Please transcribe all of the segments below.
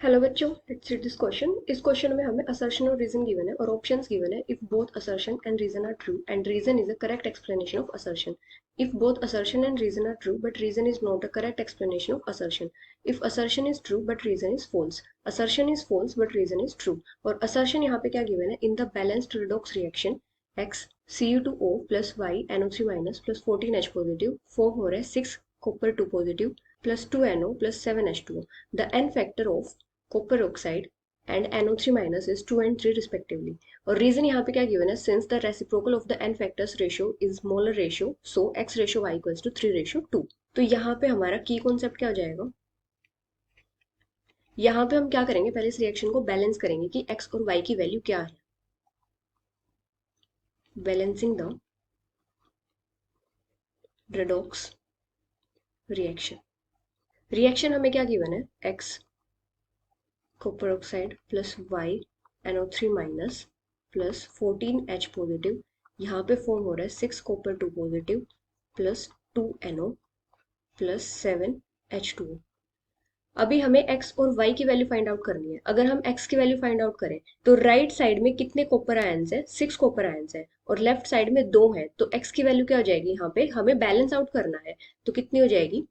Hello बच्चों, let's read this question. इस question में हमें असर्शन और रीजन गिवन है और ऑप्शंस गिवन है। If both assertion and reason are true and reason is a correct explanation of assertion. If both assertion and reason are true but reason is not a correct explanation of assertion. If assertion is true but reason is false, assertion is false but reason is true. और assertion यहाँ पे क्या given है? In the balanced redox reaction x Cu2O plus y NO3 minus plus 14H positive form हो रहा है 6 copper 2 positive plus 2NO plus 7H2O. The n factor of copper oxide and NO3 minus is 2 and 3 respectively. और reason यहाँ पे क्या given है? Since the reciprocal of the n factors ratio is molar ratio so x ratio y equals to 3 ratio 2। तो यहाँ पे हमारा की कॉन्सेप्ट क्या हो जाएगा? यहाँ पे हम क्या करेंगे? पहले इस रिएक्शन को बैलेंस करेंगे कि x और y की वैल्यू क्या है। Balancing the redox reaction. Reaction हमें क्या गिवन है? x copper oxide plus y NO3 minus plus 14H positive, यहाँ पे फॉर्म हो रहा है 6 copper 2 positive plus 2NO plus 7H2O। अभी हमें x और y की वैल्यू फाइंड आउट करनी है। अगर हम x की वैल्यू फाइंड आउट करें तो राइट साइड में कितने कॉपर आयंस है? 6 कॉपर आयंस है और लेफ्ट साइड में 2 है, तो x की वैल्यू क्या हो जाएगी? यहाँ पे हमें बैलेंस आउट करना है, तो कितनी हो जाएगी?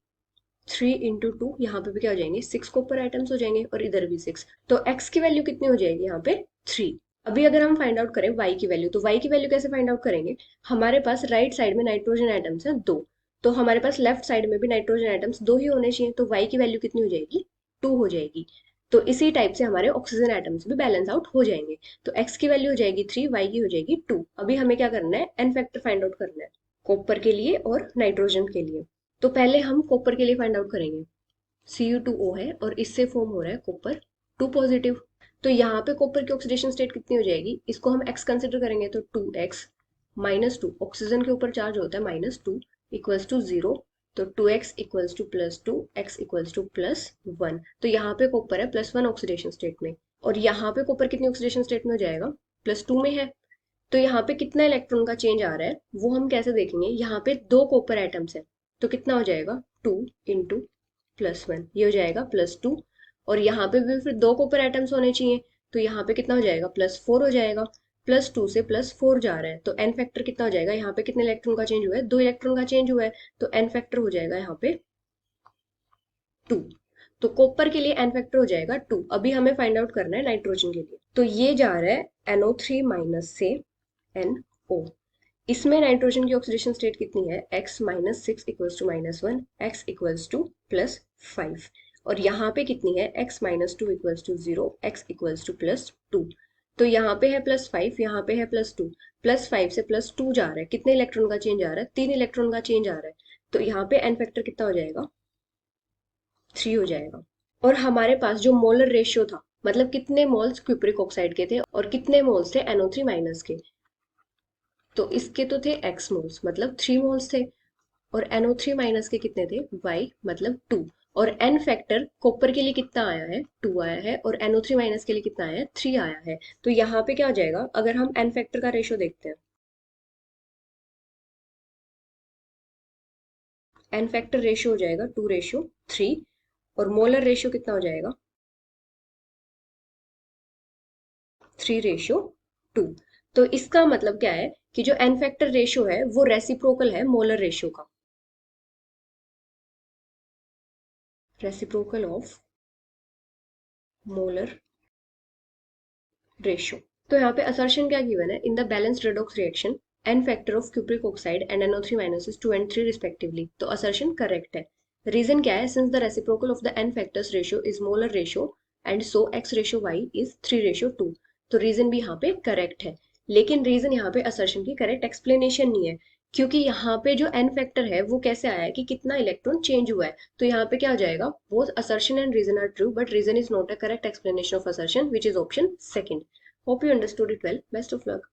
3 इंटू 2, यहाँ पे भी क्या हो जाएंगे? 6 कॉपर आइटम्स हो जाएंगे और इधर भी 6, तो x की वैल्यू कितनी हो जाएगी यहाँ पे? 3। अभी अगर हम फाइंड आउट करें y की वैल्यू, तो y की वैल्यू कैसे फाइंड आउट करेंगे? हमारे पास राइट साइड में नाइट्रोजन आइटम्स हैं 2, तो हमारे पास लेफ्ट साइड में भी नाइट्रोजन आइटम्स 2 ही होने चाहिए, तो y की वैल्यू कितनी हो जाएगी? 2 हो जाएगी। तो इसी टाइप से हमारे ऑक्सीजन आइटम्स भी बैलेंस आउट हो जाएंगे। तो x की वैल्यू हो जाएगी 3, y की हो जाएगी 2। अभी हमें क्या करना है? n फैक्टर फाइंड आउट करना है कॉपर के लिए और नाइट्रोजन के लिए। तो पहले हम कॉपर के लिए फाइंड आउट करेंगे। Cu2O है और इससे फॉर्म हो रहा है कॉपर 2 पॉजिटिव। तो यहाँ पे कॉपर की ऑक्सीडेशन स्टेट कितनी हो जाएगी? इसको हम x कंसिडर करेंगे तो 2x माइनस 2, ऑक्सीजन के ऊपर चार्ज होता है -2 इक्वल्स टू 0, तो 2x equals to +2, x equals to +1। तो यहाँ पे कॉपर है +1 ऑक्सीडेशन स्टेट में और यहाँ पे कॉपर कितनी ऑक्सीडेशन स्टेट में हो जाएगा? +2 में है। तो यहाँ पे कितना इलेक्ट्रॉन का चेंज आ रहा है वो हम कैसे देखेंगे? यहाँ पे 2 कॉपर एटम्स है, तो कितना हो जाएगा? 2 इंटू +1, ये हो जाएगा +2। और यहाँ पे भी फिर 2 कॉपर एटम्स होने चाहिए, तो यहाँ पे कितना हो जाएगा? +4 हो जाएगा। +2 से +4 जा रहा है, तो n फैक्टर कितना हो जाएगा? यहाँ पे कितने इलेक्ट्रॉन का चेंज हुआ है? 2 इलेक्ट्रॉन का चेंज हुआ है, तो n फैक्टर हो जाएगा यहाँ पे 2। तो कॉपर के लिए n फैक्टर हो जाएगा 2। अभी हमें फाइंड आउट करना है नाइट्रोजन के लिए, तो ये जा रहा है NO3 माइनस से NO। इसमें नाइट्रोजन की ऑक्सीडेशन स्टेट कितनी है? x minus 6 equals to -1, x equals to +5। और यहाँ पे कितनी है? x minus 2 equals to 0, x equals to +2। तो यहाँ पे है +5, यहाँ पे है +2, +5 से +2 जा रहा है, कितने इलेक्ट्रॉन का चेंज आ रहा है? 3 इलेक्ट्रॉन का चेंज आ रहा है, तो यहाँ पे n फैक्टर कितना हो जाएगा? 3 हो जाएगा। और हमारे पास जो मोलर रेशियो था, मतलब कितने मोल्स क्यूप्रिक ऑक्साइड के थे और कितने मोल्स थे NO3 माइनस के, तो इसके तो थे x मोल्स मतलब 3 मोल्स थे, और NO3 माइनस के कितने थे? y मतलब 2। और n फैक्टर कॉपर के लिए कितना आया है? 2 आया है, और NO3 माइनस के लिए कितना आया है? 3 आया है। तो यहाँ पे क्या हो जाएगा? अगर हम n फैक्टर का रेशियो देखते हैं, n फैक्टर रेशियो हो जाएगा 2:3, और मोलर रेशियो कितना हो जाएगा? 3:2। तो इसका मतलब क्या है कि जो n फैक्टर रेशियो है वो रेसिप्रोकल है मोलर रेशियो का, रेसिप्रोकल ऑफ मोलर रेशियो। तो यहाँ पे असर्शन क्या गिवन है? In the balanced redox reaction n factor of cupric oxide and NO3 minus is 2 and 3 respectively. तो असर्शन करेक्ट है। रीजन क्या है? Since the reciprocal of the n factors ratio is molar ratio and so x ratio y is 3:2। तो reason भी यहाँ पे correct है, लेकिन रीजन यहाँ पे असर्शन की करेक्ट एक्सप्लेनेशन नहीं है, क्योंकि यहाँ पे जो n फैक्टर है वो कैसे आया है कि कितना इलेक्ट्रॉन चेंज हुआ है। तो यहाँ पे क्या हो जाएगा? Both assertion and reason are true but reason is not a correct explanation of assertion, which is option second. Hope you understood it well. Best of luck.